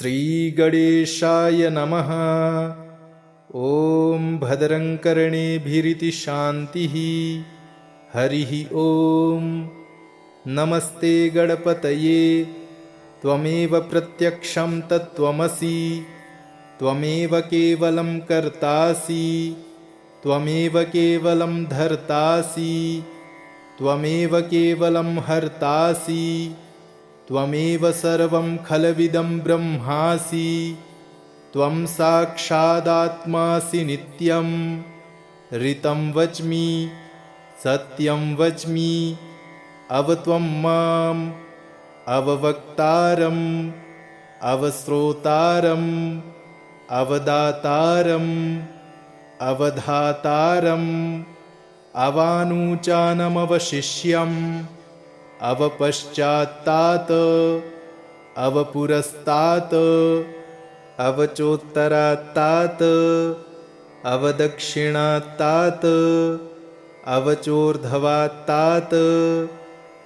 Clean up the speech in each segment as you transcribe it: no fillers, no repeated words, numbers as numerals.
श्रीगणेशाय नमः। ॐ भद्रं कर्णेभिरिति शान्तिः। हरिः ॐ। नमस्ते गणपतये। त्वमेव प्रत्यक्षं तत्त्वमसि। त्वमेव केवलं कर्तासि। त्वमेव केवलं धर्तासि। त्वमेव केवलं हर्तासि। त्वमेव सर्वं खलविदं ब्रह्मासि। त्वं साक्षादात्मासि नित्यं। ऋतं वच्मि सत्यं वच्मि। अवत्वं माम् अववक्तारम् अवश्रोतारम् अवदातारम् अवधातारम् अवानुचानमवशिष्यम् अवपश्चात्तात् अवपुरस्तात् अवचोत्तरात्तात् अवदक्षिणात्तात् अवचोर्ध्वात्तात्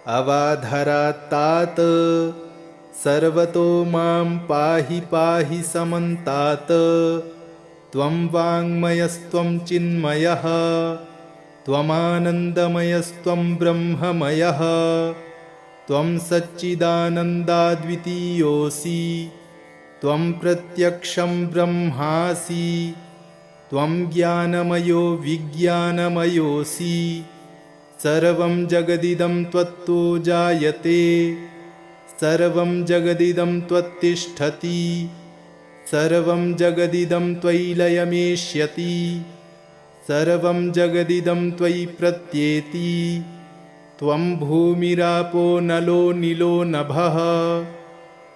अवाधरात्तात् सर्वतो मां पाहि पाहि समन्तात्। त्वं वाङ्मयस्त्वं चिन्मयः त्वमानन्दमयस्त्वं ब्रह्ममयः। त्वं सच्चिदानन्दाद्वितीयोऽसि। त्वं प्रत्यक्षं ब्रह्मासि। त्वं ज्ञानमयो विज्ञानमयोऽसि। सर्वं जगदिदं त्वत्तो जायते। सर्वं जगदिदं त्वत्तिष्ठति। सर्वं जगदिदं त्वयि लयमेष्यति। सर्वं जगदिदं त्वयि प्रत्येति। त्वं भूमिरापो नलो नीलो नभः।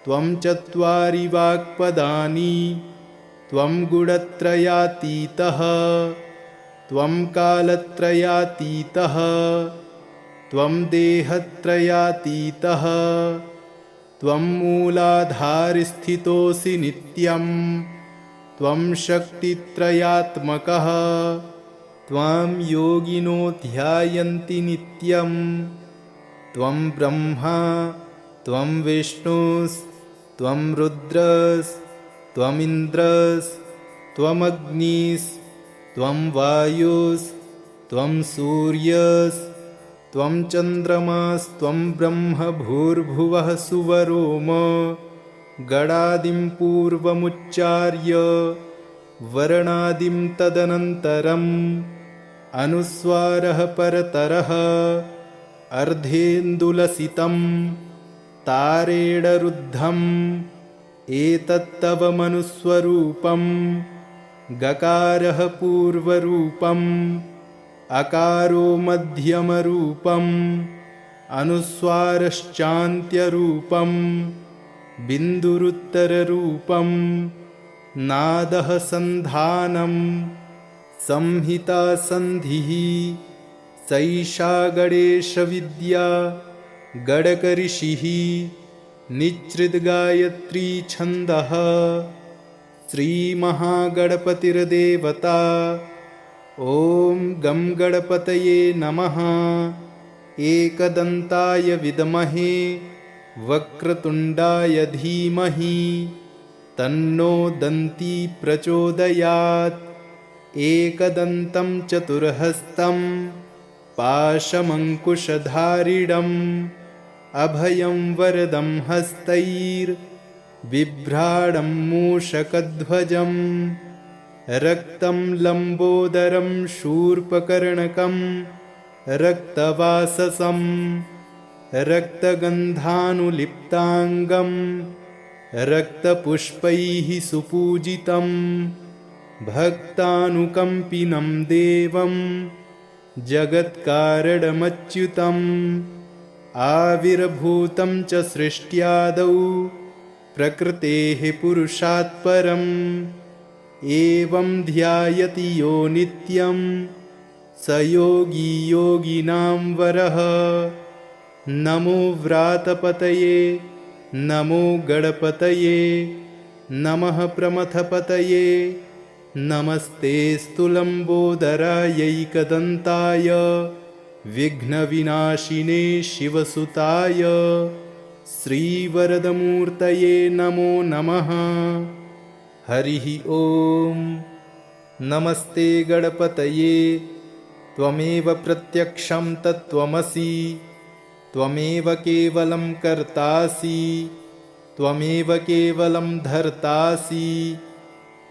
त्वं चत्वारि वाक्पदानि। त्वं गुणत्रयातीतः। त्वं कालत्रयातीतः। त्वं देहत्रयातीतः। त्वं मूलाधारस्थितोऽसि नित्यं। त्वं शक्तित्रयात्मकः। त्वां योगिनो ध्यायन्ति नित्यं। त्वं ब्रह्मा त्वं विष्णुस्त्वं रुद्रस्त्वमिन्द्रस्त्वमग्निस्त्वं वायुस्त्वं सूर्यस्त्वं चन्द्रमास्त्वं ब्रह्म भूर्भुवः सुवरोम। गणादिं पूर्वमुच्चार्य वर्णादिं तदनन्तरम् अनुस्वारः परतरः अर्धेन्दुलसितं तारेण रुद्धम् एतत्तव मनुस्वरूपं। गकारः पूर्वरूपम् अकारो मध्यमरूपम् अनुस्वारश्चान्त्यरूपम् बिन्दुरुत्तररूपम् नादः सन्धानम् संहिता सन्धिः। सैषा गणेशविद्या गणकऋषिः निच्छृद्गायत्री छन्दः। श्रीमहागणपतिर्देवता। ॐ गं गणपतये नमः। एकदन्ताय विद्महे वक्रतुण्डाय धीमहि तन्नो दन्ती प्रचोदयात्। एकदन्तं चतुर्हस्तं पाशमङ्कुशधारिणम् अभयं वरदं हस्तैर्बिभ्राणं मूषकध्वजं। रक्तं लम्बोदरं शूर्पकर्णकं रक्तवाससं रक्तगन्धानुलिप्ताङ्गं रक्तपुष्पैः सुपूजितं। भक्तानुकम्पिनं देवं जगत्कारणमच्युतम्। आविर्भूतं च सृष्ट्यादौ प्रकृतेः पुरुषात् परम्। एवं ध्यायति यो नित्यं स योगी योगिनां वरः। नमो व्रातपतये नमो गणपतये नमः प्रमथपतये। नमस्तेऽस्तु लम्बोदरायैकदन्ताय विघ्नविनाशिने शिवसुताय श्रीवरदमूर्तये नमो नमः। हरिः ॐ। नमस्ते गणपतये। त्वमेव प्रत्यक्षं तत्त्वमसि। त्वमेव केवलं कर्तासि। त्वमेव केवलं धर्तासि।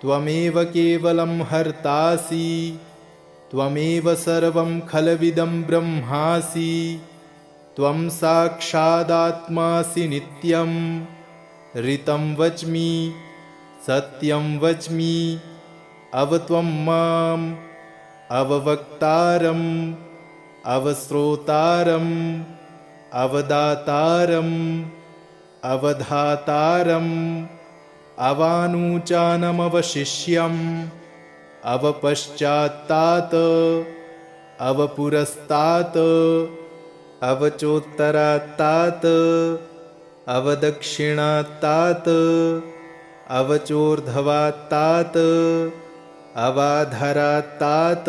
त्वमेव केवलं हर्तासि। त्वमेव सर्वं खलविदं ब्रह्मासि। त्वं साक्षादात्मासि नित्यं। ऋतं वच्मि सत्यं वच्मि। अवत्वं माम् अववक्तारम् अवश्रोतारम् अवदातारम् अवधातारम् अवानुचानमवशिष्यम् अवपश्चात्तात् अवपुरस्तात् अवचोत्तरात्तात् अवदक्षिणात्तात् अवचोर्ध्वात्तात् अवाधरात्तात्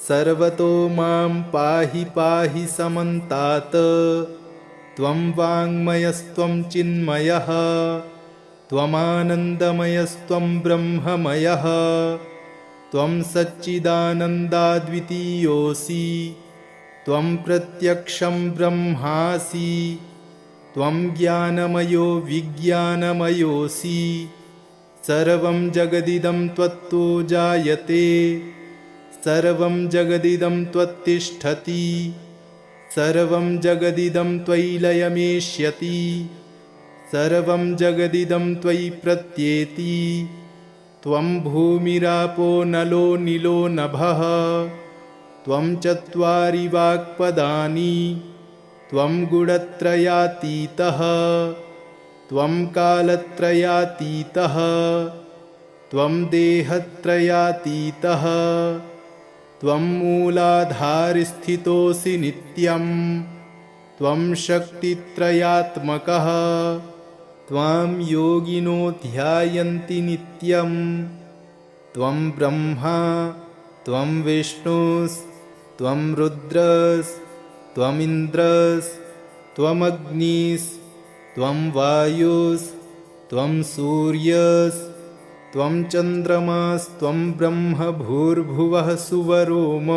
सर्वतो मां पाहि पाहि समन्तात्। त्वं वाङ्मयस्त्वं चिन्मयः त्वमानन्दमयस्त्वं ब्रह्ममयः। त्वं सच्चिदानन्दाद्वितीयोऽसि। त्वं प्रत्यक्षं ब्रह्मासि। त्वं ज्ञानमयो विज्ञानमयोऽसि। सर्वं जगदिदं त्वत्तो जायते। सर्वं जगदिदं त्वत्तिष्ठति। सर्वं जगदिदं त्वयि लयमेष्यति। सर्वं जगदिदं त्वयि प्रत्येति। त्वं भूमिरापो नलो नीलो नभः। त्वं चत्वारि वाक्पदानि। त्वं गुणत्रयातीतः। त्वं कालत्रयातीतः। त्वं देहत्रयातीतः। त्वं मूलाधारस्थितोऽसि नित्यं। त्वं शक्तित्रयात्मकः। त्वां योगिनो ध्यायन्ति नित्यं। त्वं ब्रह्मा त्वं विष्णुस्त्वं रुद्रस्त्वमिन्द्रस्त्वमग्निस्त्वं वायुस्त्वं सूर्यस्त्वं चन्द्रमास्त्वं ब्रह्म भूर्भुवः सुवरोम।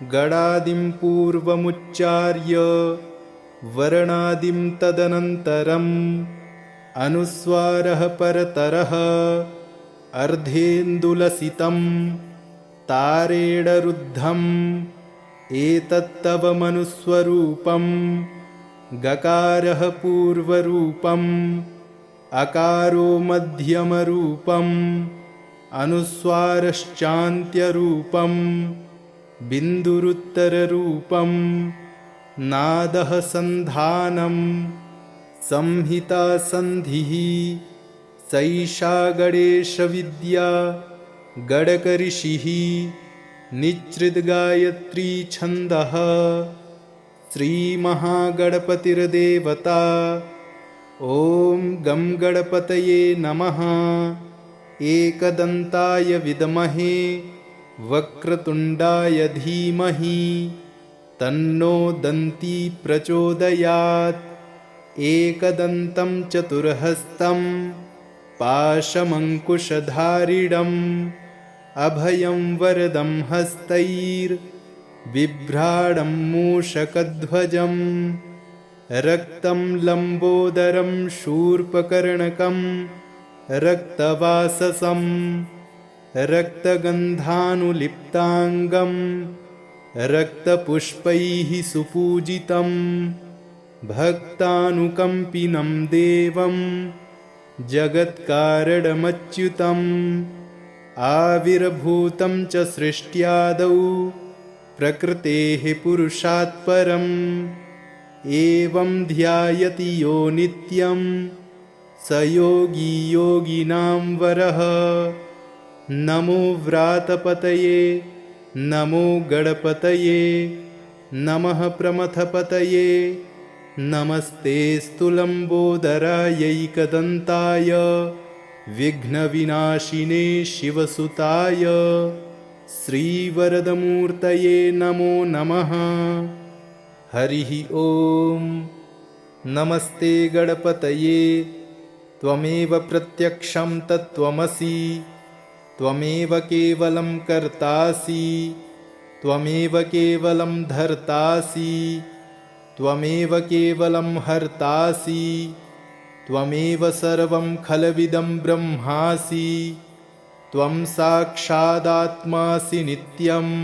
गणादिं पूर्वमुच्चार्य वर्णादिं तदनन्तरम् अनुस्वारः परतरः अर्धेन्दुलसितं तारेण रुद्धम् एतत्तव मनुस्वरूपम्। गकारः पूर्वरूपम् अकारो मध्यमरूपम् अनुस्वारश्चान्त्यरूपम् बिन्दुरुत्तररूपम्। नादः सन्धानं संहिता सन्धिः सैषा गणेशविद्या गणकऋषिः निच्छृद्गायत्री छन्दः। श्रीमहागणपतिर्देवता। ॐ गं गणपतये नमः। एकदन्ताय विद्महे वक्रतुण्डाय धीमहि तन्नो दन्ती प्रचोदयात्। एकदन्तं चतुर्हस्तं पाशमङ्कुशधारिणम् अभयं वरदं हस्तैर्बिभ्राणं मूषकध्वजम्। रक्तं लम्बोदरं शूर्पकर्णकं रक्तवाससं रक्तगन्धानुलिप्ताङ्गं रक्तपुष्पैः सुपूजितं भक्तानुकम्पिनं देवं जगत्कारणमच्युतम्। आविर्भूतं च सृष्ट्यादौ प्रकृतेः पुरुषात् परम्। एवं ध्यायति यो नित्यं स योगी योगिनां वरः। नमो व्रातपतये नमो गणपतये नमः प्रमथपतये। नमस्तेऽस्तु लम्बोदरायैकदन्ताय विघ्नविनाशिने शिवसुताय श्रीवरदमूर्तये नमो नमः। हरिः ॐ। नमस्ते गणपतये त्वमेव प्रत्यक्षं तत्त्वमसि त्वमेव केवलं कर्तासि त्वमेव केवलं धर्तासि त्वमेव केवलं हर्तासि त्वमेव सर्वं खलविदं ब्रह्मासि त्वं साक्षादात्मासि नित्यं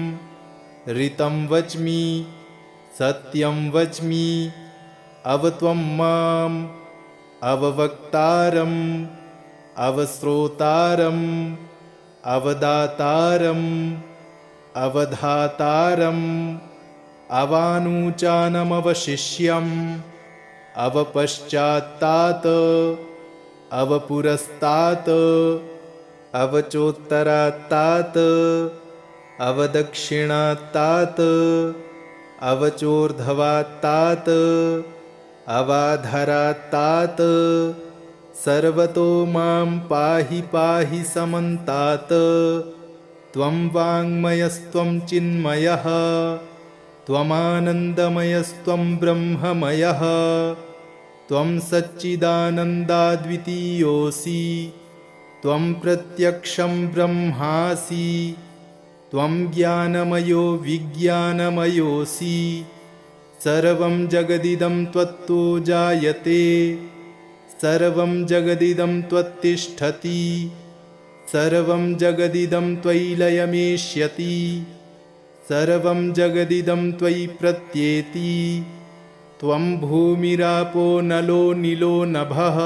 ऋतं वच्मि सत्यं वच्मि अवत्वं माम् अववक्तारम् अवश्रोतारम् अवदातारम् अवधातारम् अवानुचानमवशिष्यम् अवपश्चात्तात् अवपुरस्तात् अवचोत्तरात्तात् अवदक्षिणात्तात् अवचोर्ध्वात्तात् अवाधरात्तात् सर्वतो मां पाहि पाहि समन्तात् त्वं वाङ्मयस्त्वं चिन्मयः त्वमानन्दमयस्त्वं ब्रह्ममयः त्वं सच्चिदानन्दाद्वितीयोऽसि त्वं प्रत्यक्षं ब्रह्मासि त्वं ज्ञानमयो विज्ञानमयोऽसि सर्वं जगदिदं त्वत्तो जायते सर्वं जगदिदं त्वत्तिष्ठति सर्वं जगदिदं त्वयि लयमेष्यति सर्वं जगदिदं त्वयि प्रत्येति त्वं भूमिरापो नलो नीलो नभः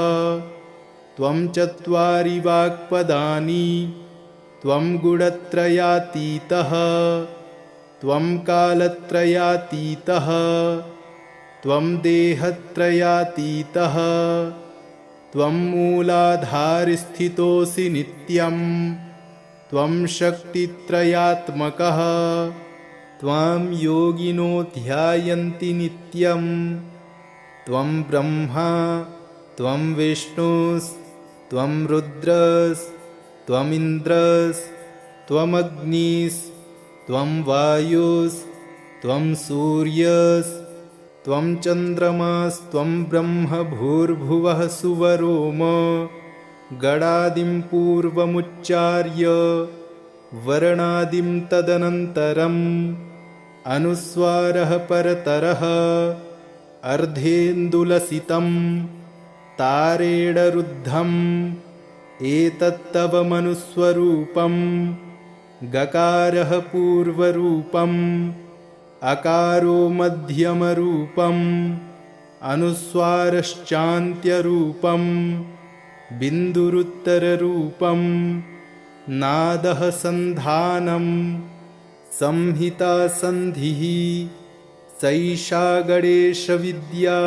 त्वं चत्वारि वाक्पदानि त्वं गुणत्रयातीतः त्वं कालत्रयातीतः त्वं देहत्रयातीतः त्वं मूलाधारस्थितोऽसि नित्यं त्वं शक्तित्रयात्मकः त्वां योगिनो ध्यायन्ति नित्यं त्वं ब्रह्मा त्वं विष्णुस्त्वं रुद्रस्त्वमिन्द्रस्त्वमग्निस्त्वं वायुस्त्वं सूर्यस्त्वं चन्द्रमास्त्वं ब्रह्म भूर्भुवः सुवरोम गणादिं पूर्वमुच्चार्य वर्णादिं तदनन्तरम् अनुस्वारः परतरः अर्धेन्दुलसितं तारेण रुद्धम् एतत्तव मनुस्वरूपं गकारः पूर्वरूपम् अकारो मध्यमरूपम् अनुस्वारश्चान्त्यरूपम् बिन्दुरुत्तररूपम् नादः सन्धानं संहिता सन्धिः सैषा गणेशविद्या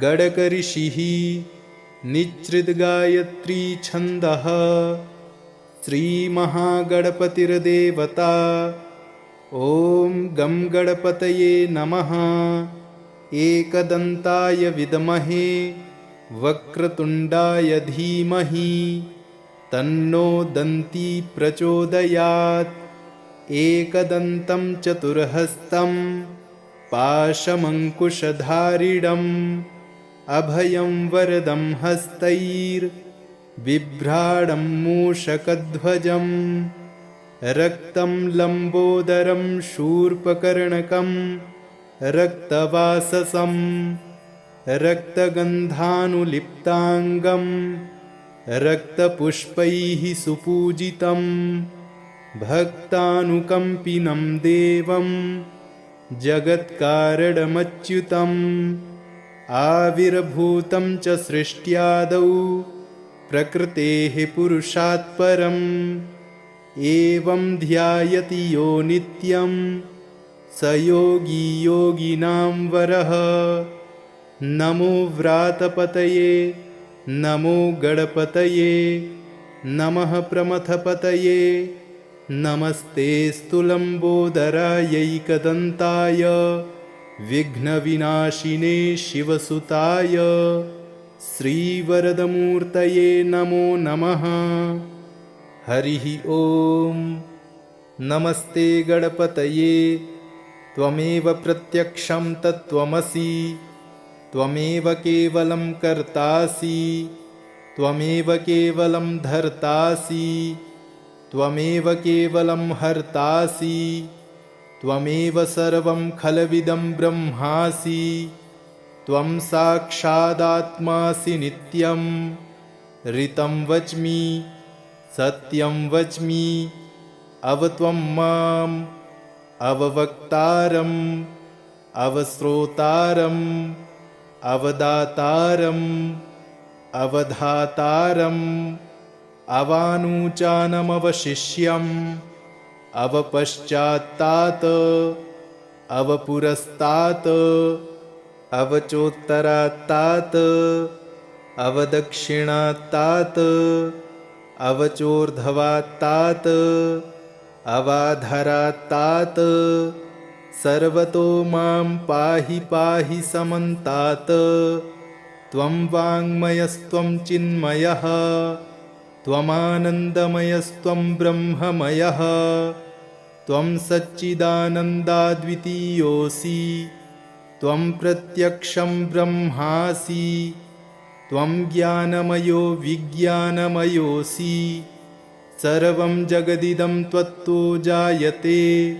गणकऋषिः निच्छृद्गायत्री छन्दः श्रीमहागणपतिर्देवता ॐ गं गणपतये नमः एकदन्ताय विद्महे वक्रतुण्डाय धीमहि तन्नो दन्ती प्रचोदयात् एकदन्तं चतुर्हस्तं पाशमङ्कुशधारिणम् अभयं वरदं हस्तैर्बिभ्राणं मूषकध्वजम् रक्तं लम्बोदरं शूर्पकर्णकं रक्तवाससं रक्तगन्धानुलिप्ताङ्गं रक्तपुष्पैः सुपूजितं भक्तानुकम्पिनं देवं जगत्कारणमच्युतम् आविर्भूतं च सृष्ट्यादौ प्रकृतेः पुरुषात् परम् एवं ध्यायति यो नित्यं स योगी योगिनां वरः नमो व्रातपतये नमो गणपतये नमः प्रमथपतये नमस्तेऽस्तु लम्बोदरायैकदन्ताय विघ्नविनाशिने शिवसुताय श्रीवरदमूर्तये नमो नमः। हरिः ॐ। नमस्ते गणपतये त्वमेव प्रत्यक्षं तत्त्वमसि त्वमेव केवलं कर्तासि, त्वमेव केवलं धर्तासि, त्वमेव केवलं हर्तासि, त्वमेव सर्वं खलविदं ब्रह्मासि, त्वं साक्षादात्मासि नित्यं। ऋतं वच्मि, सत्यं वच्मि, अवत्वं माम् अववक्तारम्, अवश्रोतारम्, अवदातारम्, अवधातारम्, अवानुचानमवशिष्यम्, अवपश्चात्तात्, अवपुरस्तात्, अवचोत्तरात्तात्, अवदक्षिणात्तात्, अवचोर्ध्वात्तात्, अवाधरात्तात्, सर्वतो मां पाहि पाहि समन्तात्। त्वं वाङ्मयस्त्वं चिन्मयः, त्वमानन्दमयस्त्वं ब्रह्ममयः, त्वं सच्चिदानन्दाद्वितीयोऽसि, त्वं प्रत्यक्षं ब्रह्मासि, त्वं ज्ञानमयो विज्ञानमयोऽसि। सर्वं जगदिदं त्वत्तो जायते,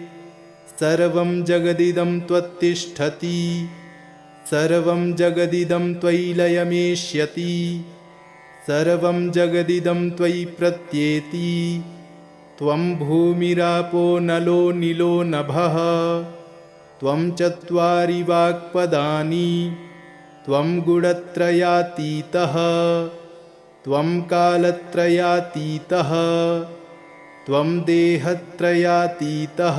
सर्वं जगदिदं त्वत्तिष्ठति, सर्वं जगदिदं त्वयि लयमेष्यति, सर्वं जगदिदं त्वयि प्रत्येति। त्वं भूमिरापो नलो नीलो नभः, त्वं चत्वारि वाक्पदानि, त्वं गुणत्रयातीतः, त्वं कालत्रयातीतः, त्वं देहत्रयातीतः,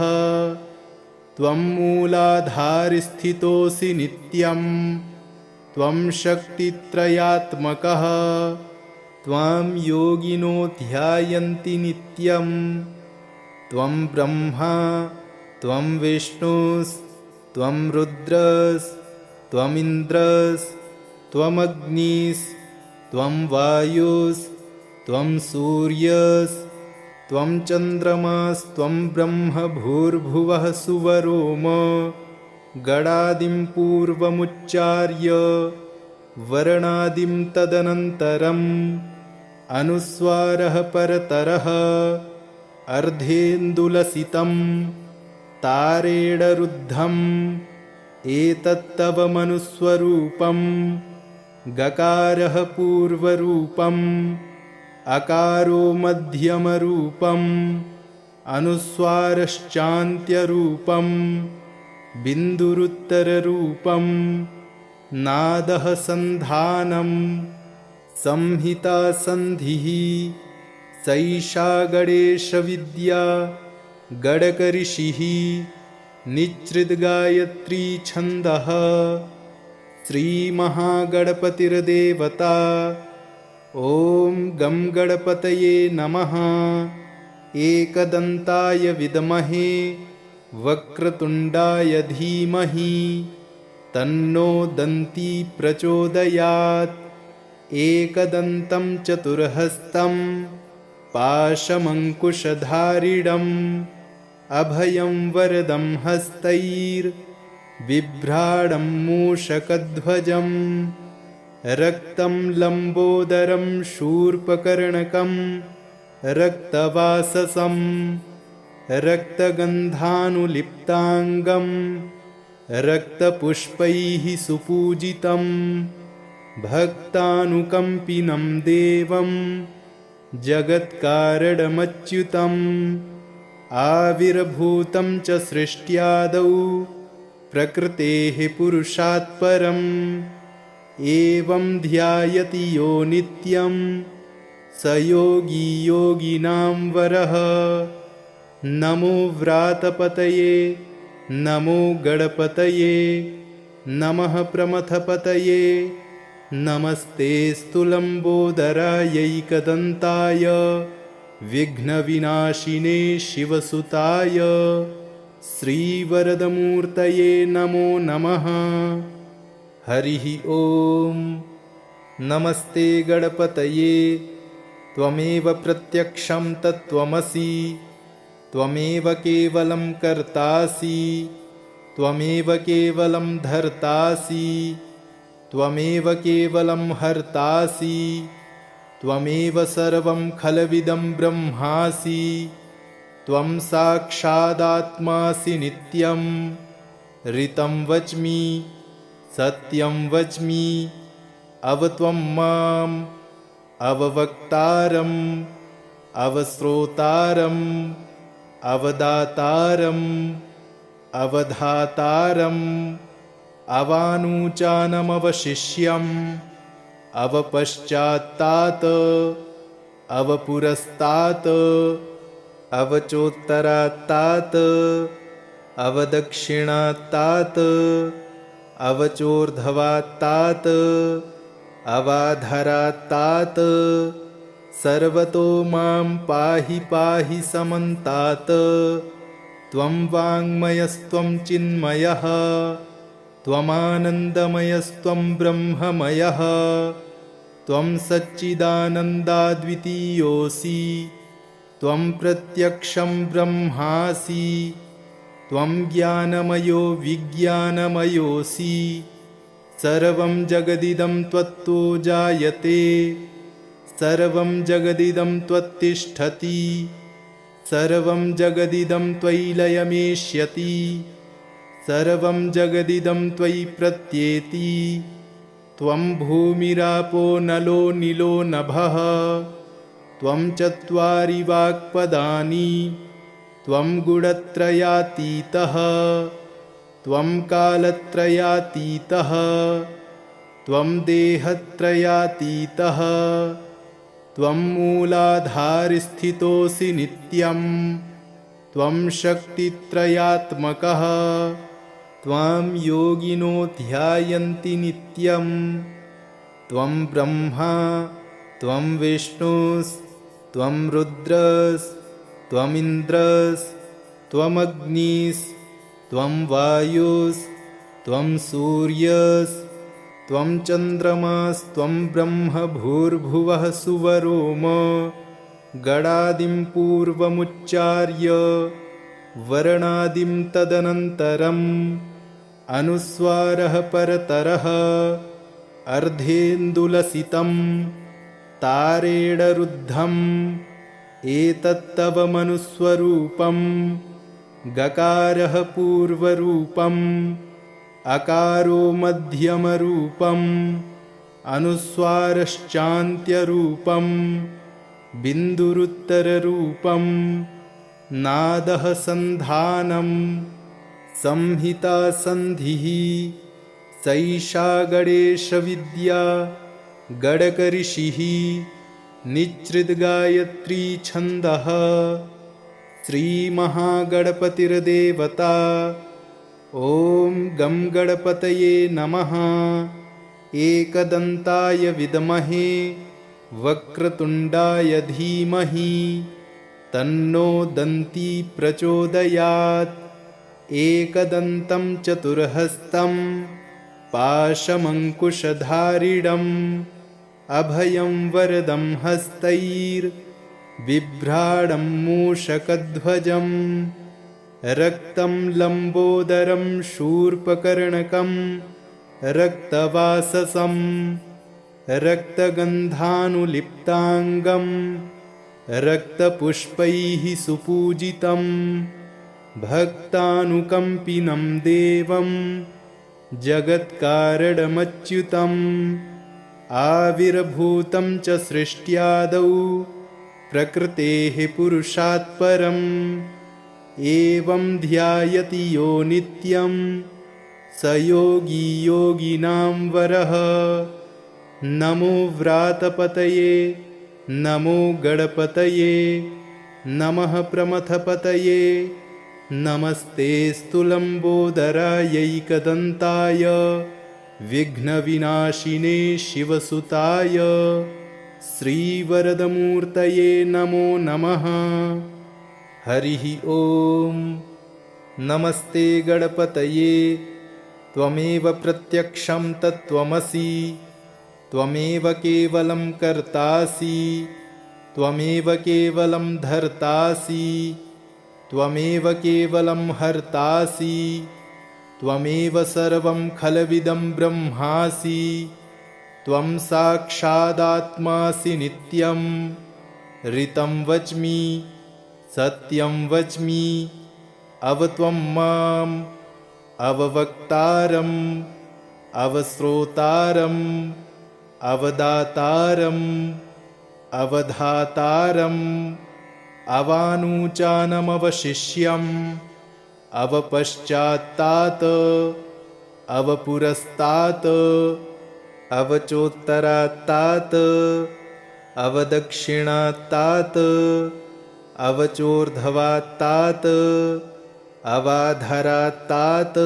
त्वं मूलाधारस्थितोऽसि नित्यं, त्वं शक्तित्रयात्मकः, त्वां योगिनो ध्यायन्ति नित्यं। त्वं ब्रह्मा, त्वं विष्णुस्त्वं रुद्रस्त्वमिन्द्रस्त्वमग्निस्त्वं वायुस्त्वं सूर्यस्त्वं चन्द्रमास्त्वं ब्रह्म भूर्भुवः सुवरोम। गणादिं पूर्वमुच्चार्य वर्णादिं तदनन्तरम्, अनुस्वारः परतरः अर्धेन्दुलसितं तारेण रुद्धम्। एतत्तव मनुस्वरूपं, गकारः पूर्वरूपम्, अकारो मध्यमरूपम्, अनुस्वारश्चान्त्यरूपम्, बिन्दुरुत्तररूपम्, नादः सन्धानं, संहिता सन्धिः। सैषा गणेशविद्या गणकऋषिः, निच्छृद्गायत्री छन्दः। श्रीमहागणपतिर्देवता। ॐ गं गणपतये नमः। एकदन्ताय विद्महे वक्रतुण्डाय धीमहि, तन्नो दन्ती प्रचोदयात्। एकदन्तं चतुर्हस्तं पाशमङ्कुशधारिणम्, अभयं वरदं हस्तैर्बिभ्राणं मूषकध्वजम्, रक्तं लम्बोदरं शूर्पकर्णकं रक्तवाससं, रक्तगन्धानुलिप्ताङ्गं रक्तपुष्पैः सुपूजितं, भक्तानुकम्पिनं देवं जगत्कारणमच्युतम्। आविर्भूतं च सृष्ट्यादौ प्रकृतेः पुरुषात् परम्, एवं ध्यायति यो नित्यं स योगी योगिनां वरः। नमो व्रातपतये, नमो गणपतये, नमः प्रमथपतये, नमस्तेऽस्तु लम्बोदरायैकदन्ताय, विघ्नविनाशिने शिवसुताय, श्रीवरदमूर्तये नमो नमः। हरिः ॐ। नमस्ते गणपतये। त्वमेव प्रत्यक्षं तत्त्वमसि, त्वमेव केवलं कर्तासि, त्वमेव केवलं धर्तासि, त्वमेव केवलं हर्तासि त्वमेव सर्वं खलविदं ब्रह्मासि त्वं साक्षादात्मासि नित्यं ऋतं वच्मि सत्यं वच्मि अवत्वं माम् अववक्तारम् अवश्रोतारम् अवदातारम् अवधातारम् अवानुचानमवशिष्यम् अवपश्चात्तात् अवपुरस्तात् अवचोत्तरात्तात् अवदक्षिणात्तात् अवचोर्ध्वात्तात् अवाधरात्तात् सर्वतो मां पाहि पाहि समन्तात् त्वं वाङ्मयस्त्वं चिन्मयः त्वमानन्दमयस्त्वं ब्रह्ममयः त्वं सच्चिदानन्दाद्वितीयोऽसि त्वं प्रत्यक्षं ब्रह्मासि त्वं ज्ञानमयो विज्ञानमयोऽसि सर्वं जगदिदं त्वत्तो जायते सर्वं जगदिदं त्वत्तिष्ठति सर्वं जगदिदं त्वयि लयमेष्यति सर्वं जगदिदं त्वयि प्रत्येति त्वं भूमिरापो नलो नीलो नभः त्वं चत्वारि वाक्पदानि त्वं गुणत्रयातीतः त्वं कालत्रयातीतः त्वं देहत्रयातीतः त्वं मूलाधारस्थितोऽसि नित्यं त्वं शक्तित्रयात्मकः त्वां योगिनो ध्यायन्ति नित्यं त्वं ब्रह्मा त्वं विष्णुस्त्वं रुद्रस्त्वमिन्द्रस्त्वमग्निस्त्वं वायुस्त्वं सूर्यस्त्वं चन्द्रमास्त्वं ब्रह्म भूर्भुवः सुवरोम गणादिं पूर्वमुच्चार्य वर्णादिं तदनन्तरम् अनुस्वारः परतरः अर्धेन्दुलसितं तारेण रुद्धम् एतत्तव मनुस्वरूपं गकारः पूर्वरूपम् अकारो मध्यमरूपम् अनुस्वारश्चान्त्यरूपम् बिन्दुरुत्तररूपम् नादः सन्धानं संहिता सन्धिः सैषा गणेशविद्या गणकऋषिः निच्छृद्गायत्री छन्दः श्रीमहागणपतिर्देवता ॐ गं गणपतये नमः एकदन्ताय विद्महे वक्रतुण्डाय धीमहि तन्नो दन्ती प्रचोदयात् एकदन्तं चतुर्हस्तं पाशमङ्कुशधारिणम् अभयं वरदं हस्तैर्बिभ्राणं मूषकध्वजम् रक्तं लम्बोदरं शूर्पकर्णकं रक्तवाससं रक्तगन्धानुलिप्ताङ्गं रक्तपुष्पैः सुपूजितं भक्तानुकम्पिनं देवं जगत्कारणमच्युतम् आविर्भूतं च सृष्ट्यादौ प्रकृतेः पुरुषात् परम् एवं ध्यायति यो नित्यं स योगी योगिनां वरः नमो व्रातपतये नमो गणपतये नमः प्रमथपतये नमस्तेऽस्तु लम्बोदरायैकदन्ताय विघ्नविनाशिने शिवसुताय श्रीवरदमूर्तये नमो नमः। हरिः ॐ। नमस्ते गणपतये त्वमेव प्रत्यक्षं तत्त्वमसि त्वमेव केवलं कर्तासि त्वमेव केवलं धर्तासि त्वमेव केवलं हर्तासि त्वमेव सर्वं खलविदं ब्रह्मासि त्वं साक्षादात्मासि नित्यं ऋतं वच्मि सत्यं वच्मि अवत्वं माम् अववक्तारम् अवश्रोतारम् अवदातारम् अवधातारम् अवानुचानमवशिष्यम् अवपश्चात्तात् अवपुरस्तात् अवचोत्तरात्तात् अवदक्षिणात्तात् अवचोर्ध्वात्तात् अवाधरात्तात्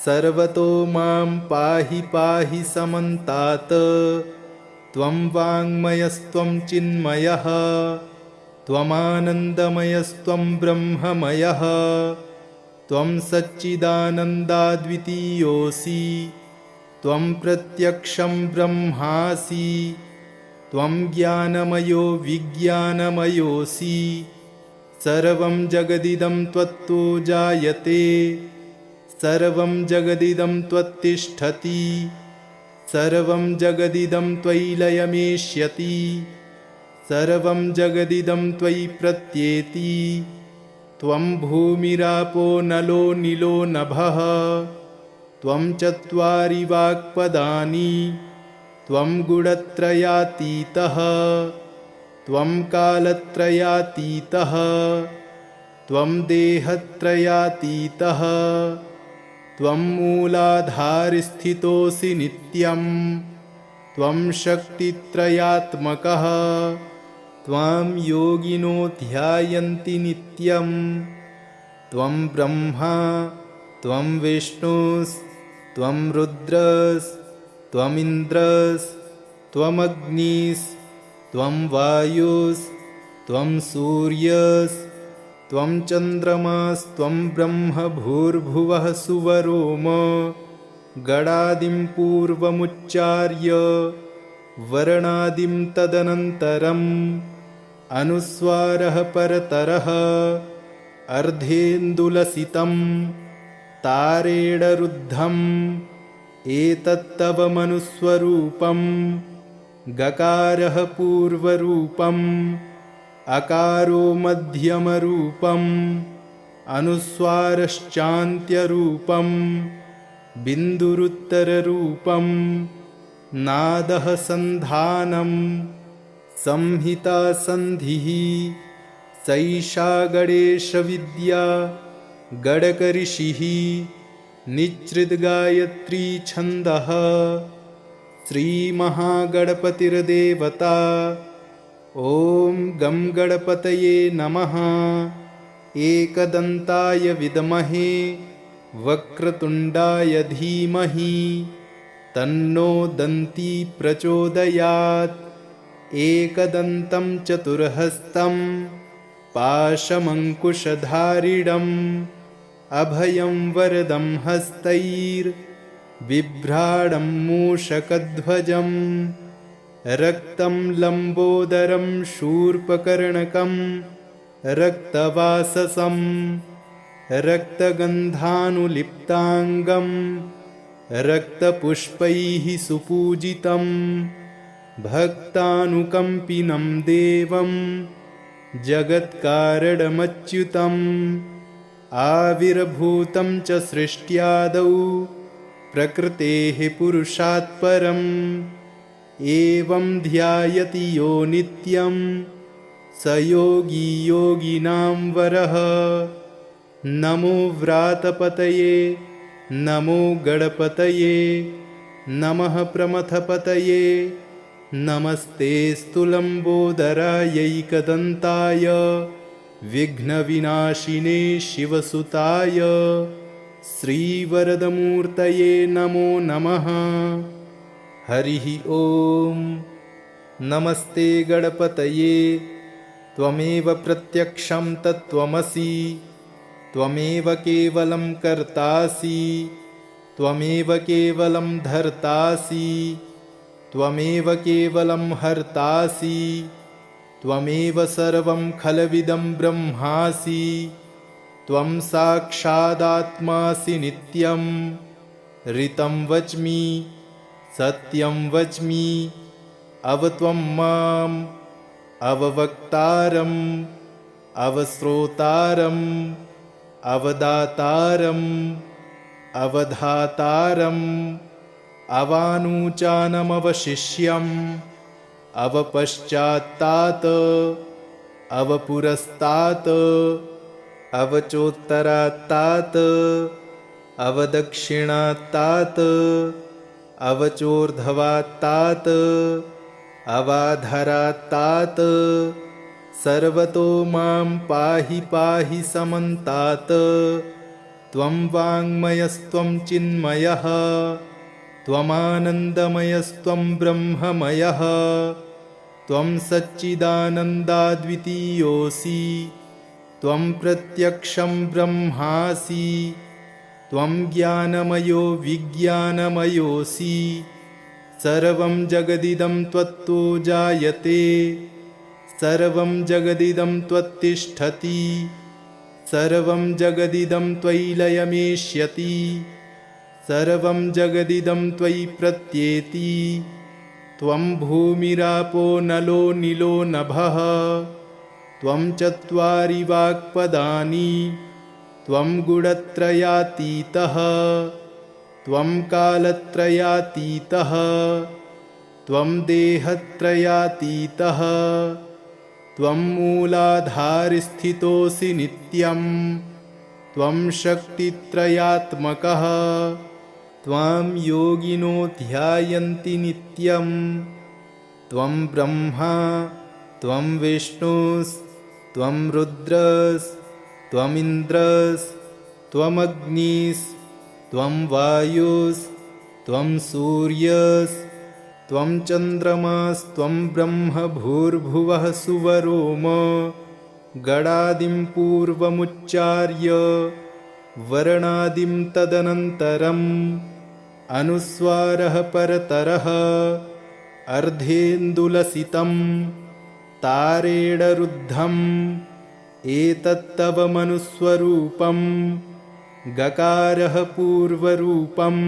सर्वतो मां पाहि पाहि समन्तात् त्वं वाङ्मयस्त्वं चिन्मयः त्वमानन्दमयस्त्वं ब्रह्ममयः त्वं सच्चिदानन्दाद्वितीयोऽसि त्वं प्रत्यक्षं ब्रह्मासि त्वं ज्ञानमयो विज्ञानमयोऽसि सर्वं जगदिदं त्वत्तो जायते सर्वं जगदिदं त्वत्तिष्ठति सर्वं जगदिदं त्वयि लयमेष्यति सर्वं जगदिदं त्वयि प्रत्येति त्वं भूमिरापो नलो नीलो नभः त्वं चत्वारि वाक्पदानि त्वं गुणत्रयातीतः त्वं कालत्रयातीतः त्वं देहत्रयातीतः त्वं मूलाधारस्थितोऽसि नित्यं त्वं शक्तित्रयात्मकः त्वां योगिनो ध्यायन्ति नित्यं त्वं ब्रह्मा त्वं विष्णुस्त्वं रुद्रस्त्वमिन्द्रस्त्वमग्निस्त्वं वायुस्त्वं सूर्यस्त्वं चन्द्रमास्त्वं ब्रह्म भूर्भुवः सुवरोम गणादिं पूर्वमुच्चार्य वर्णादिं तदनन्तरम् अनुस्वारः परतरः अर्धेन्दुलसितं तारेण रुद्धम् एतत्तव मनुस्वरूपं गकारः पूर्वरूपम् अकारो मध्यमरूपम् अनुस्वारश्चान्त्यरूपम् बिन्दुरुत्तररूपं नादः सन्धानं संहिता सन्धिः सैषा गणेशविद्या गणकऋषिः निच्छृद्गायत्री छन्दः श्रीमहागणपतिर्देवता ॐ गं गणपतये नमः एकदन्ताय विद्महे वक्रतुण्डाय धीमहि तन्नो दन्ती प्रचोदयात् एकदन्तं चतुर्हस्तं पाशमङ्कुशधारिणम् अभयं वरदं हस्तैर्बिभ्राणं मूषकध्वजम् रक्तं लम्बोदरं शूर्पकर्णकं रक्तवाससं रक्तगन्धानुलिप्ताङ्गं रक्तपुष्पैः सुपूजितं भक्तानुकम्पिनं देवं जगत्कारणमच्युतम् आविर्भूतं च सृष्ट्यादौ प्रकृतेः पुरुषात् परम् एवं ध्यायति यो नित्यं स योगी योगिनां वरः नमो व्रातपतये नमो गणपतये नमः प्रमथपतये नमस्तेऽस्तु लम्बोदरायैकदन्ताय विघ्नविनाशिने शिवसुताय श्रीवरदमूर्तये नमो नमः। हरिः ॐ नमस्ते गणपतये त्वमेव प्रत्यक्षं तत्त्वमसि त्वमेव केवलं कर्तासि त्वमेव केवलं धर्तासि त्वमेव केवलं हर्तासि त्वमेव सर्वं खलविदं ब्रह्मासि त्वं साक्षादात्मासि नित्यं ऋतं वच्मि सत्यं वच्मि अवत्वं माम् अववक्तारम् अवश्रोतारम् अवदातारम् अवधातारम् अवानुचानमवशिष्यम् अवपश्चात्तात् अवपुरस्तात् अवचोत्तरात्तात् अवदक्षिणात्तात् अवचोर्ध्वात्तात् अवाधरात्तात् सर्वतो मां पाहि पाहि समन्तात् त्वं वाङ्मयस्त्वं चिन्मयः त्वमानन्दमयस्त्वं ब्रह्ममयः त्वं सच्चिदानन्दाद्वितीयोऽसि त्वं प्रत्यक्षं ब्रह्मासि त्वं ज्ञानमयो विज्ञानमयोऽसि सर्वं जगदिदं त्वत्तो जायते सर्वं जगदिदं त्वत्तिष्ठति सर्वं जगदिदं त्वयि लयमेष्यति सर्वं जगदिदं त्वयि प्रत्येति त्वं भूमिरापो नलो नीलो नभः त्वं चत्वारि वाक्पदानि त्वं गुणत्रयातीतः त्वं कालत्रयातीतः त्वं देहत्रयातीतः त्वं मूलाधारस्थितोऽसि नित्यं त्वं शक्तित्रयात्मकः त्वां योगिनो ध्यायन्ति नित्यं त्वं ब्रह्मा त्वं विष्णुस्त्वं रुद्रस्त्वमिन्द्रस्त्वमग्निस्त्वं वायुस्त्वं सूर्यस्त्वं चन्द्रमास्त्वं ब्रह्म भूर्भुवः सुवरोम गणादिं पूर्वमुच्चार्य वर्णादिं तदनन्तरम् अनुस्वारः परतरः अर्धेन्दुलसितं तारेण रुद्धम् एतत्तव मनुस्वरूपं गकारः पूर्वरूपम्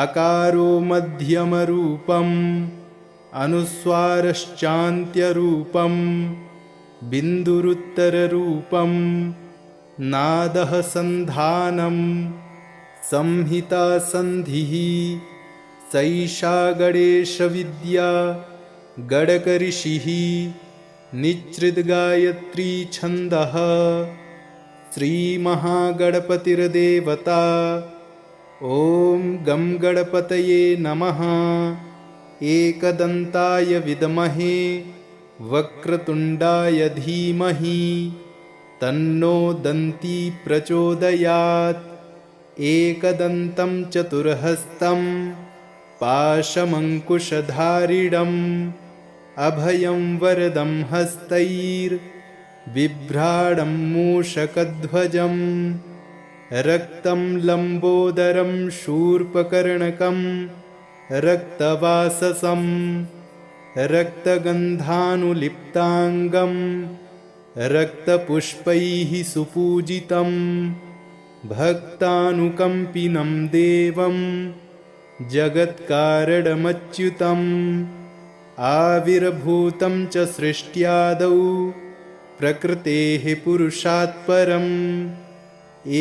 अकारो मध्यमरूपम् अनुस्वारश्चान्त्यरूपं बिन्दुरुत्तररूपं नादः सन्धानं संहिता सन्धिः सैषा गणेशविद्या गणकऋषिः निच्छृद्गायत्री छन्दः श्रीमहागणपतिर्देवता ॐ गं गणपतये नमः एकदन्ताय विद्महे वक्रतुण्डाय धीमहि तन्नो दन्ती प्रचोदयात् एकदन्तं चतुर्हस्तं पाशमङ्कुशधारिणम् अभयं वरदं हस्तैर्बिभ्राणं मूषकध्वजं रक्तं लम्बोदरं शूर्पकर्णकं रक्तवाससं रक्तगन्धानुलिप्ताङ्गं रक्तपुष्पैः सुपूजितं भक्तानुकम्पिनं देवं जगत्कारणमच्युतम् आविर्भूतं च सृष्ट्यादौ प्रकृतेः पुरुषात् परम्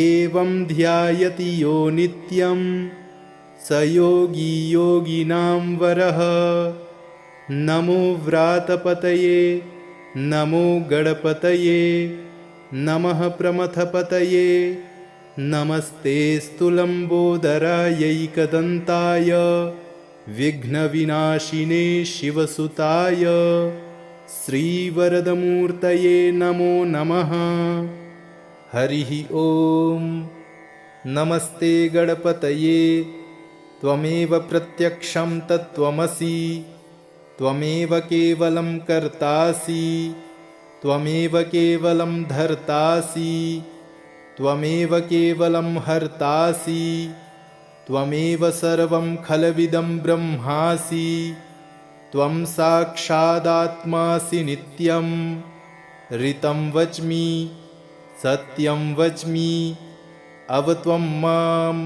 एवं ध्यायति यो नित्यं स योगी योगिनां वरः नमो व्रातपतये नमो गणपतये नमः प्रमथपतये नमस्तेऽस्तु लम्बोदरायैकदन्ताय विघ्नविनाशिने शिवसुताय श्रीवरदमूर्तये नमो नमः। हरिः ॐ नमस्ते गणपतये त्वमेव प्रत्यक्षं तत्त्वमसि त्वमेव केवलं कर्तासि त्वमेव केवलं धर्तासि त्वमेव केवलं हर्तासि त्वमेव सर्वं खलविदं ब्रह्मासि त्वं साक्षादात्मासि नित्यं ऋतं वच्मि सत्यं वच्मि अवत्वं माम्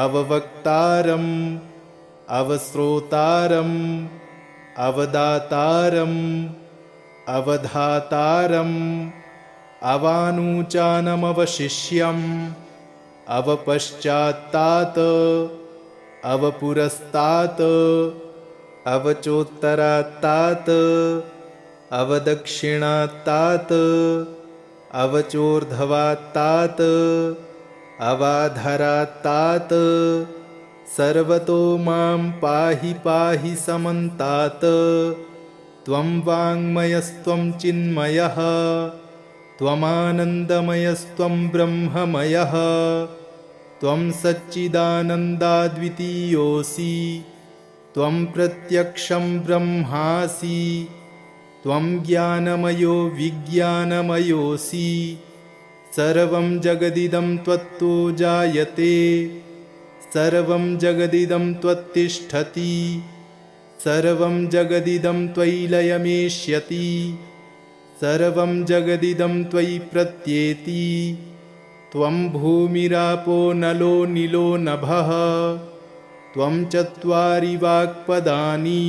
अववक्तारम् अवश्रोतारम् अवदातारम् अवधातारम् अवानुचानमवशिष्यम् अवपश्चात्तात् अवपुरस्तात् अवचोत्तरात्तात् अवदक्षिणात्तात् अवचोर्ध्वात्तात् अवाधरात्तात् सर्वतो मां पाहि पाहि समन्तात् त्वं वाङ्मयस्त्वं चिन्मयः त्वमानन्दमयस्त्वं ब्रह्ममयः त्वं सच्चिदानन्दाद्वितीयोऽसि त्वं प्रत्यक्षं ब्रह्मासि त्वं ज्ञानमयो विज्ञानमयोऽसि सर्वं जगदिदं त्वत्तो जायते सर्वं जगदिदं त्वत्तिष्ठति सर्वं जगदिदं त्वयि लयमेष्यति सर्वं जगदिदं त्वयि प्रत्येति त्वं भूमिरापो नलो नीलो नभः त्वं चत्वारि वाक्पदानि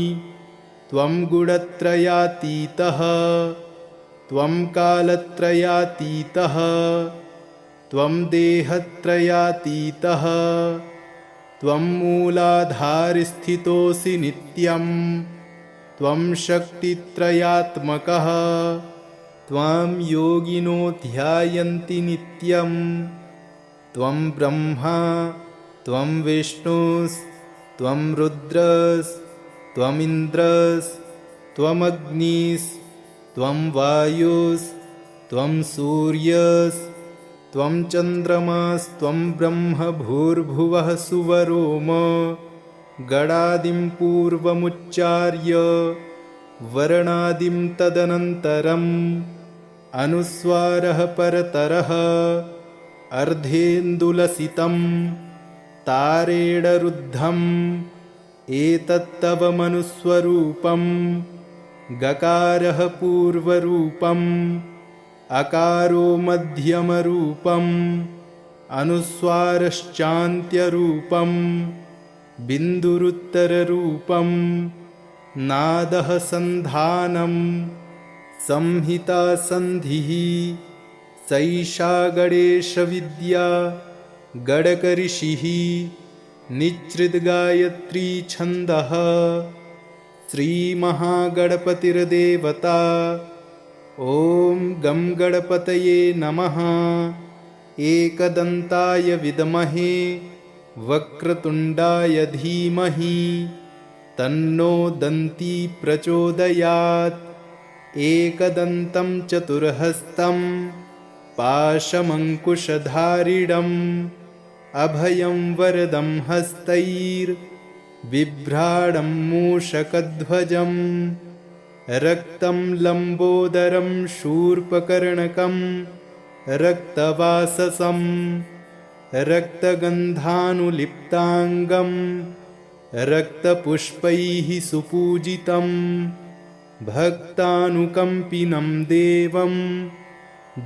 त्वं गुणत्रयातीतः त्वं कालत्रयातीतः त्वं देहत्रयातीतः त्वं मूलाधारस्थितोऽसि नित्यं त्वं शक्तित्रयात्मकः त्वां योगिनो ध्यायन्ति नित्यं त्वं ब्रह्मा त्वं विष्णुस्त्वं रुद्रस्त्वमिन्द्रस्त्वमग्निस्त्वं वायुस्त्वं सूर्यस्त्वं चन्द्रमास्त्वं ब्रह्म भूर्भुवः सुवरोम गणादिं पूर्वमुच्चार्य वर्णादिं तदनन्तरम् अनुस्वारः परतरः अर्धेन्दुलसितं तारेणरुद्धम् एतत्तव मनुस्वरूपं गकारः पूर्वरूपम् अकारो मध्यमरूपम् अनुस्वारश्चान्त्यरूपं बिन्दुरुत्तररूपं नादः सन्धानं संहिता सन्धिः सैषा गणेशविद्या गणकऋषिः निच्छृद्गायत्री छन्दः श्रीमहागणपतिर्देवता ॐ गं गणपतये नमः एकदन्ताय विद्महे वक्रतुण्डाय धीमहि तन्नो दन्ती प्रचोदयात् एकदन्तं चतुर्हस्तं पाशमङ्कुशधारिणम् अभयं वरदं हस्तैर्बिभ्राणं मूषकध्वजं रक्तं लम्बोदरं शूर्पकर्णकं रक्तवाससं रक्तगन्धानुलिप्ताङ्गं रक्तपुष्पैः सुपूजितं भक्तानुकम्पिनं देवं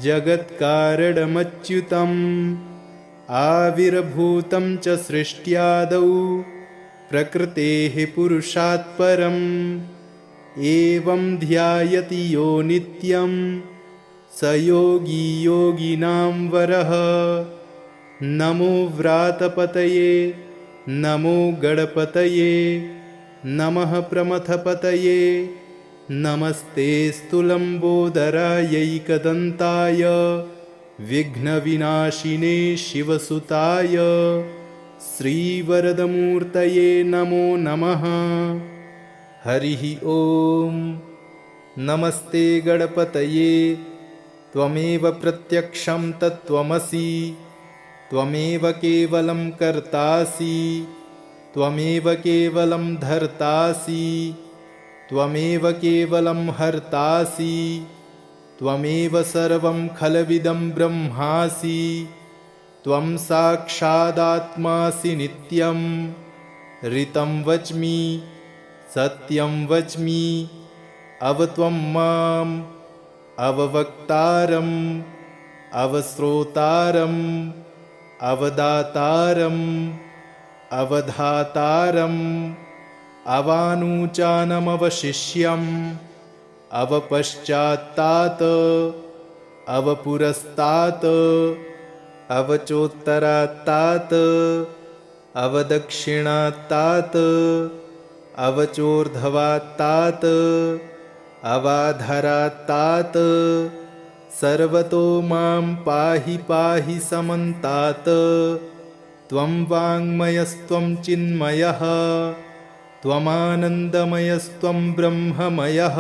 जगत्कारणमच्युतम् आविर्भूतं च सृष्ट्यादौ प्रकृतेः पुरुषात् परम् एवं ध्यायति यो नित्यं स योगी योगिनां वरः नमो व्रातपतये नमो गणपतये नमः प्रमथपतये नमस्तेऽस्तु लम्बोदरायैकदन्ताय विघ्नविनाशिने शिवसुताय श्रीवरदमूर्तये नमो नमः। हरिः ॐ नमस्ते गणपतये त्वमेव प्रत्यक्षं तत्त्वमसि त्वमेव केवलं कर्तासि त्वमेव केवलं धर्तासि त्वमेव केवलं हर्तासि त्वमेव सर्वं खलविदं ब्रह्मासि त्वं साक्षादात्मासि नित्यं ऋतं वच्मि सत्यं वच्मि अवत्वं माम् अववक्तारम् अवश्रोतारम् अवदातारम् अवधातारम् अवानुचानमवशिष्यम् अवपश्चात्तात् अवपुरस्तात् अवचोत्तरात्तात् अवदक्षिणात्तात् अवचोर्ध्वात्तात् अवाधरात्तात् सर्वतो मां पाहि पाहि समन्तात्। त्वं वाङ्मयस्त्वं चिन्मयः त्वमानन्दमयस्त्वं ब्रह्ममयः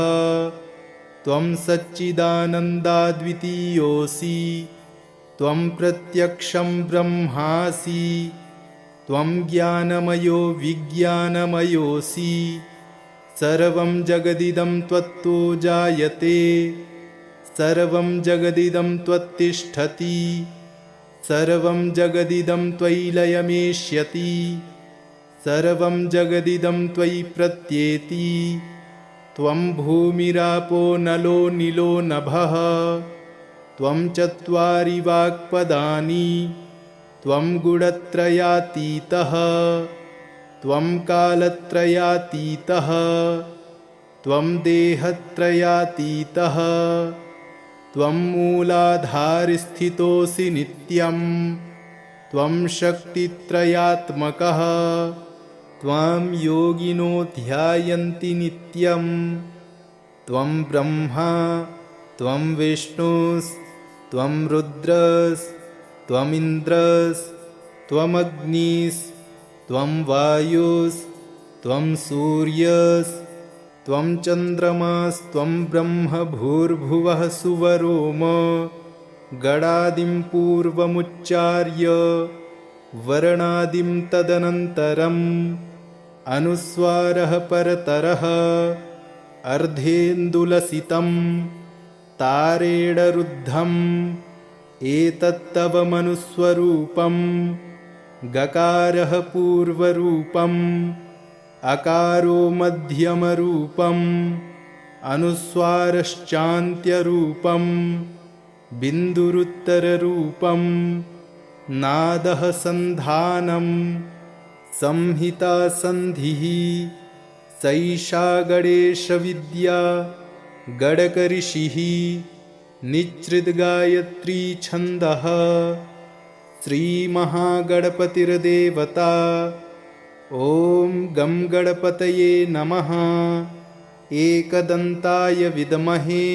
त्वं सच्चिदानन्दाद्वितीयोऽसि त्वं प्रत्यक्षं ब्रह्मासि त्वं ज्ञानमयो विज्ञानमयोऽसि सर्वं जगदिदं त्वत्तो जायते सर्वं जगदिदं त्वत्तिष्ठति सर्वं जगदिदं त्वयि लयमेष्यति सर्वं जगदिदं त्वयि प्रत्येति त्वं भूमिरापो नलो नीलो नभः त्वं चत्वारि वाक्पदानि त्वं गुणत्रयातीतः त्वं कालत्रयातीतः त्वं देहत्रयातीतः त्वं मूलाधारस्थितोऽसि नित्यं त्वं शक्तित्रयात्मकः त्वां योगिनो ध्यायन्ति नित्यं त्वं ब्रह्मा त्वं विष्णुस्त्वं रुद्रस्त्वमिन्द्रस्त्वमग्निस्त्वं वायुस्त्वं सूर्यस्त्वं चन्द्रमास्त्वं ब्रह्म भूर्भुवः सुवरोम गणादिं पूर्वमुच्चार्य वर्णादिं तदनन्तरम् अनुस्वारः परतरः अर्धेन्दुलसितं तारेण रुद्धम् एतत्तव मनुस्वरूपं गकारः पूर्वरूपम् अकारो मध्यमरूपम् अनुस्वारश्चान्त्यरूपम् बिन्दुरुत्तररूपम् नादः सन्धानम् संहिता सन्धिः सैषा गणेशविद्या गणकऋषिः निच्छृद्गायत्री छन्दः श्रीमहागणपतिर्देवता। ॐ गं गणपतये नमः। एकदन्ताय विद्महे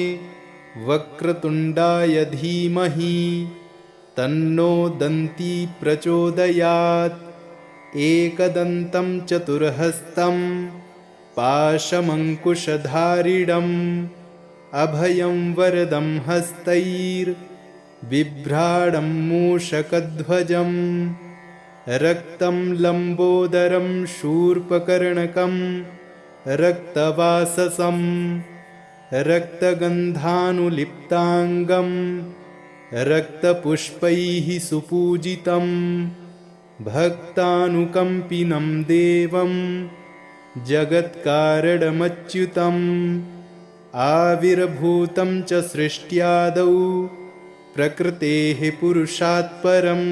वक्रतुण्डाय धीमहि तन्नो दन्ती प्रचोदयात्। एकदन्तं चतुर्हस्तं पाशमङ्कुशधारिणम् अभयं वरदं हस्तैर्बिभ्राणं मूषकध्वजं रक्तं लम्बोदरं शूर्पकर्णकं रक्तवाससं रक्तगन्धानुलिप्ताङ्गं रक्तपुष्पैः सुपूजितं भक्तानुकम्पिनं देवं जगत्कारणमच्युतम् आविर्भूतं च सृष्ट्यादौ प्रकृतेः पुरुषात् परम्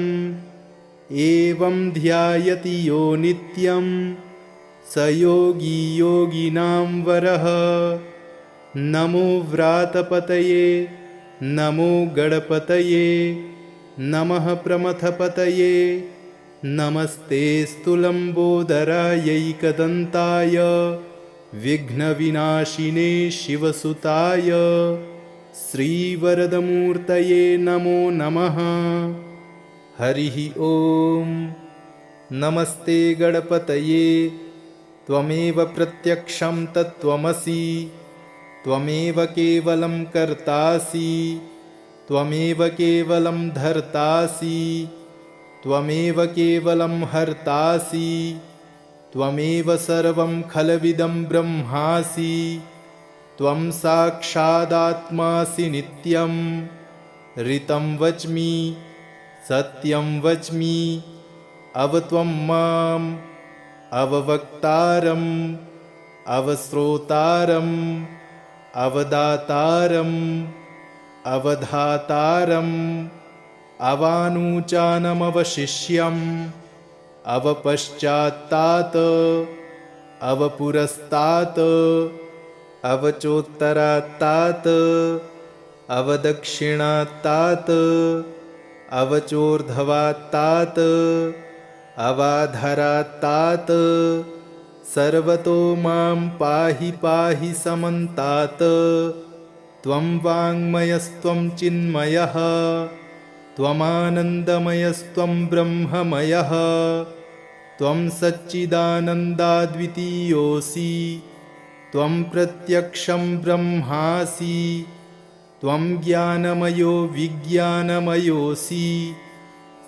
एवं ध्यायति यो नित्यं स योगी योगिनां वरः। नमो व्रातपतये नमो गणपतये नमः प्रमथपतये नमस्तेऽस्तु लम्बोदरायैकदन्ताय विघ्नविनाशिने शिवसुताय श्रीवरदमूर्तये नमो नमः। हरिः ॐ। नमस्ते गणपतये त्वमेव प्रत्यक्षं तत्त्वमसि त्वमेव केवलं कर्तासि त्वमेव केवलं धर्तासि त्वमेव केवलं हर्तासि त्वमेव सर्वं खलविदं ब्रह्मासि त्वं साक्षादात्मासि नित्यं ऋतं वच्मि सत्यं वच्मि अवत्वं माम् अववक्तारम् अवश्रोतारम् अवदातारम् अवधातारम् अवानूचानमवशिष्यम् अवपश्चात्तात् अवपुरस्तात् अवचोत्तरात्तात् अवदक्षिणात्तात् अवचोर्ध्वात्तात् अवाधरात्तात् सर्वतो मां पाहि पाहि समन्तात्। त्वं वाङ्मयस्त्वं चिन्मयः त्वमानन्दमयस्त्वं ब्रह्ममयः त्वं सच्चिदानन्दाद्वितीयोऽसि त्वं प्रत्यक्षं ब्रह्मासि त्वं ज्ञानमयो विज्ञानमयोऽसि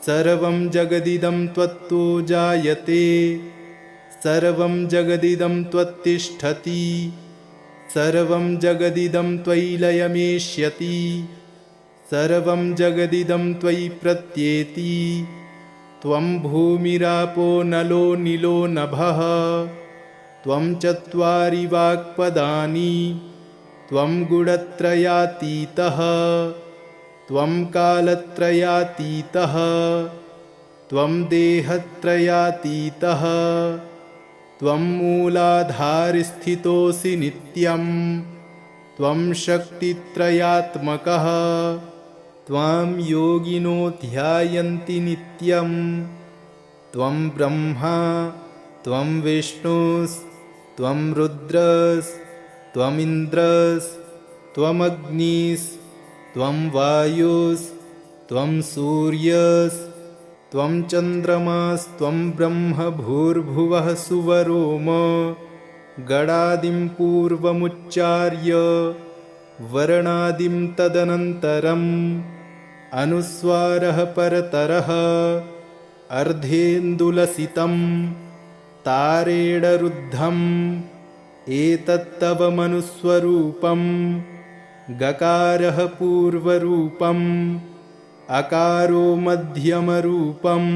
सर्वं जगदिदं त्वत्तो जायते सर्वं जगदिदं त्वत्तिष्ठति सर्वं जगदिदं त्वयि लयमेष्यति सर्वं जगदिदं त्वयि प्रत्येति। त्वं भूमिरापो नलो नीलो नभः त्वं चत्वारि वाक्पदानि त्वं गुणत्रयातीतः त्वं कालत्रयातीतः त्वं देहत्रयातीतः त्वं मूलाधारस्थितोऽसि नित्यं त्वं शक्तित्रयात्मकः त्वां योगिनो ध्यायन्ति नित्यं त्वं ब्रह्मा त्वं विष्णुस्त्वं रुद्रस्त्वमिन्द्रस्त्वमग्निस्त्वं वायुस्त्वं सूर्यस्त्वं चन्द्रमास्त्वं ब्रह्म भूर्भुवः सुवरोम गणादिं पूर्वमुच्चार्य वर्णादिं तदनन्तरम् अनुस्वारः परतरः अर्धेन्दुलसितं तारेण रुद्धम् एतत्तव मनुस्वरूपं गकारः पूर्वरूपम् अकारो मध्यमरूपम्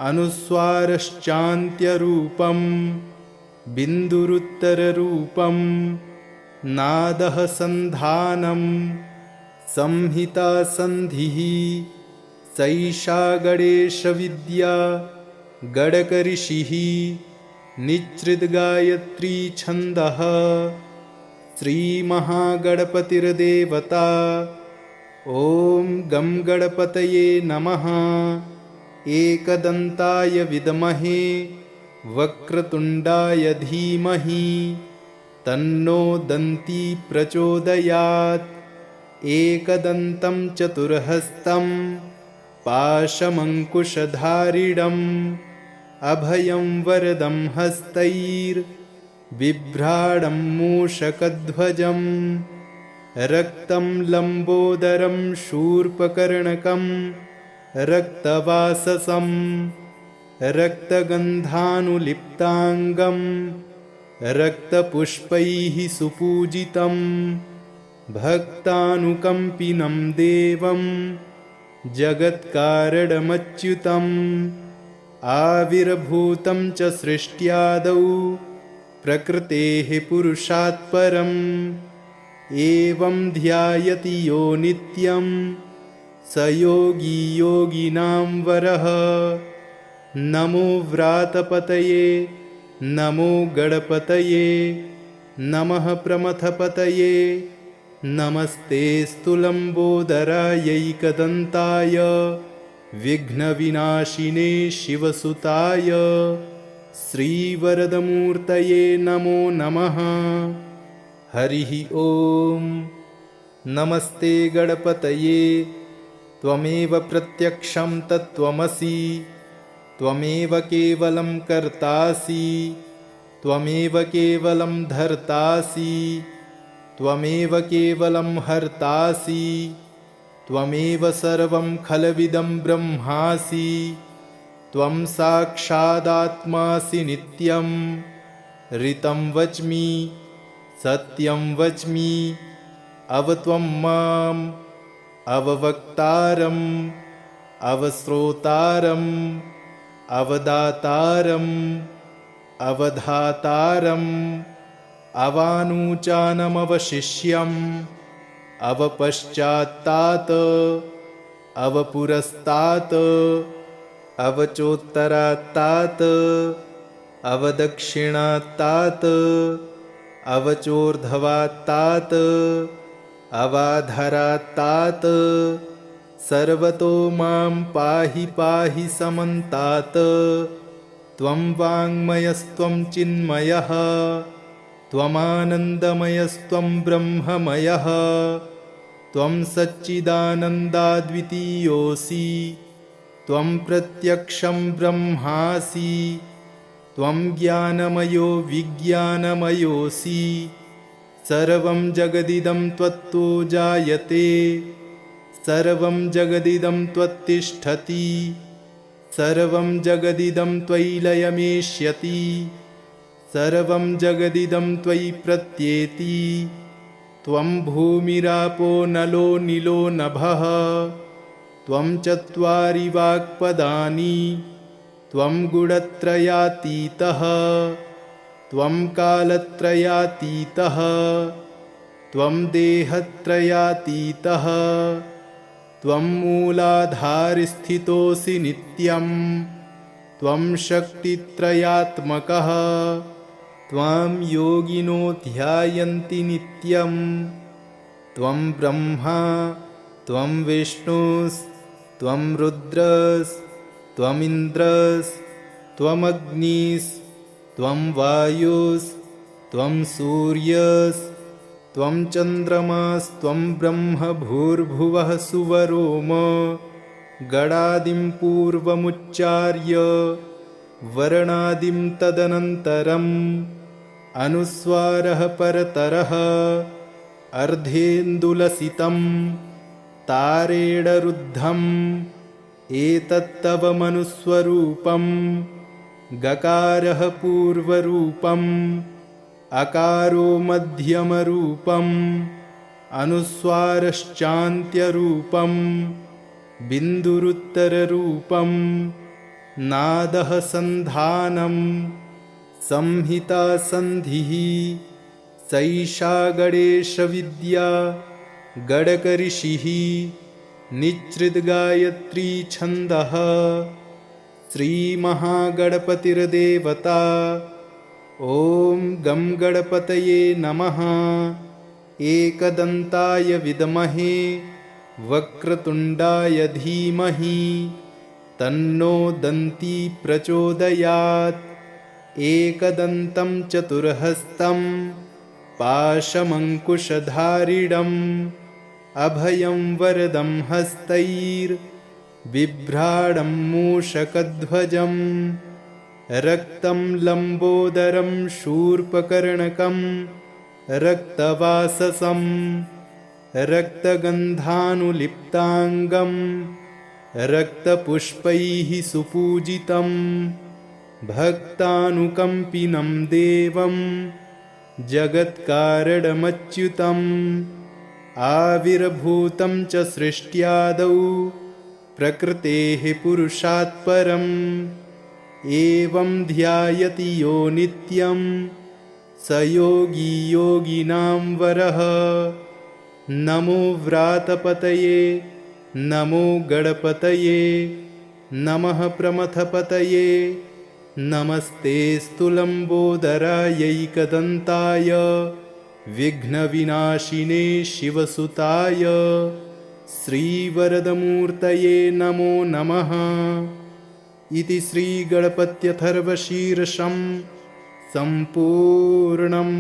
अनुस्वारश्चान्त्यरूपम् बिन्दुरुत्तररूपम् नादः सन्धानम् संहिता सन्धिः सैषा गणेशविद्या गणकऋषिः निच्छृद्गायत्री छन्दः श्रीमहागणपतिर्देवता। ॐ गं गणपतये नमः। एकदन्ताय विद्महे वक्रतुण्डाय धीमहि तन्नो दन्ती प्रचोदयात्। एकदन्तं चतुर्हस्तं पाशमङ्कुशधारिणम् अभयं वरदं हस्तैर्बिभ्राणं मूषकध्वजं रक्तं लम्बोदरं शूर्पकर्णकं रक्तवाससं रक्तगन्धानुलिप्ताङ्गं रक्तपुष्पैः सुपूजितं भक्तानुकम्पिनं देवं जगत्कारणमच्युतम् आविर्भूतं च सृष्ट्यादौ प्रकृतेः पुरुषात् परम् एवं ध्यायति यो नित्यं स योगी योगिनां वरः। नमो व्रातपतये नमो गणपतये नमः प्रमथपतये नमस्तेऽस्तु लम्बोदरायैकदन्ताय विघ्नविनाशिने शिवसुताय श्रीवरदमूर्तये नमो नमः। हरिः ॐ। नमस्ते गणपतये त्वमेव प्रत्यक्षं तत्त्वमसि त्वमेव केवलं कर्तासि त्वमेव केवलं धर्तासि त्वमेव केवलं हर्तासि त्वमेव सर्वं खलविदं ब्रह्मासि त्वं साक्षादात्मासि नित्यं ऋतं वच्मि सत्यं वच्मि अवत्वं माम् अववक्तारम् अवश्रोतारम् अवदातारम् अवधातारम् अवानूचानमवशिष्यम् अवपश्चात्तात् अवपुरस्तात् अवचोत्तरात्तात् अवदक्षिणात्तात् अवचोर्ध्वात्तात् अवाधरात्तात् सर्वतो मां पाहि पाहि समन्तात्। त्वं वाङ्मयस्त्वं चिन्मयः त्वमानन्दमयस्त्वं ब्रह्ममयः त्वं सच्चिदानन्दाद्वितीयोऽसि त्वं प्रत्यक्षं ब्रह्मासि त्वं ज्ञानमयो विज्ञानमयोऽसि सर्वं जगदिदं त्वत्तो जायते सर्वं जगदिदं त्वत्तिष्ठति सर्वं जगदिदं त्वयि लयमेष्यति सर्वं जगदिदं त्वयि प्रत्येति त्वं भूमिरापो नलो नीलो नभः त्वं चत्वारि वाक्पदानि त्वं गुणत्रयातीतः त्वं कालत्रयातीतः त्वं देहत्रयातीतः त्वं मूलाधारस्थितोऽसि नित्यं त्वं शक्तित्रयात्मकः त्वां योगिनो ध्यायन्ति नित्यं त्वं ब्रह्मा त्वं विष्णुस्त्वं रुद्रस्त्वमिन्द्रस्त्वमग्निस्त्वं वायुस्त्वं सूर्यस्त्वं चन्द्रमास्त्वं ब्रह्म भूर्भुवः सुवरोम गणादिं पूर्वमुच्चार्य वर्णादिं तदनन्तरम् अनुस्वारः परतरः अर्धेन्दुलसितं तारेण रुद्धम् एतत्तव मनुस्वरूपं गकारः पूर्वरूपम् अकारो मध्यमरूपम् अनुस्वारश्चान्त्यरूपम् बिन्दुरुत्तररूपम् नादः सन्धानं संहिता सन्धिः सैषा गणेशविद्या गणकऋषिः निच्छृद्गायत्री छन्दः श्रीमहागणपतिर्देवता। ॐ गं गणपतये नमः। एकदन्ताय विद्महे वक्रतुण्डाय धीमहि तन्नो दन्ती प्रचोदयात्। एकदन्तं चतुर्हस्तं पाशमङ्कुशधारिणम् अभयं वरदं हस्तैर्बिभ्राणं मूषकध्वजं रक्तं लम्बोदरं शूर्पकर्णकं रक्तवाससं रक्तगन्धानुलिप्ताङ्गं रक्तपुष्पैः सुपूजितं भक्तानुकम्पिनं देवं जगत्कारणमच्युतम् आविर्भूतं च सृष्ट्यादौ प्रकृतेः पुरुषात् परम् एवं ध्यायति यो नित्यं स योगी योगिनां वरः। नमो व्रातपतये नमो गणपतये नमः प्रमथपतये नमस्तेऽस्तु लम्बोदरायैकदन्ताय विघ्नविनाशिने शिवसुताय श्रीवरदमूर्तये नमो नमः। इति श्रीगणपत्यथर्वशीर्षं सम्पूर्णम्।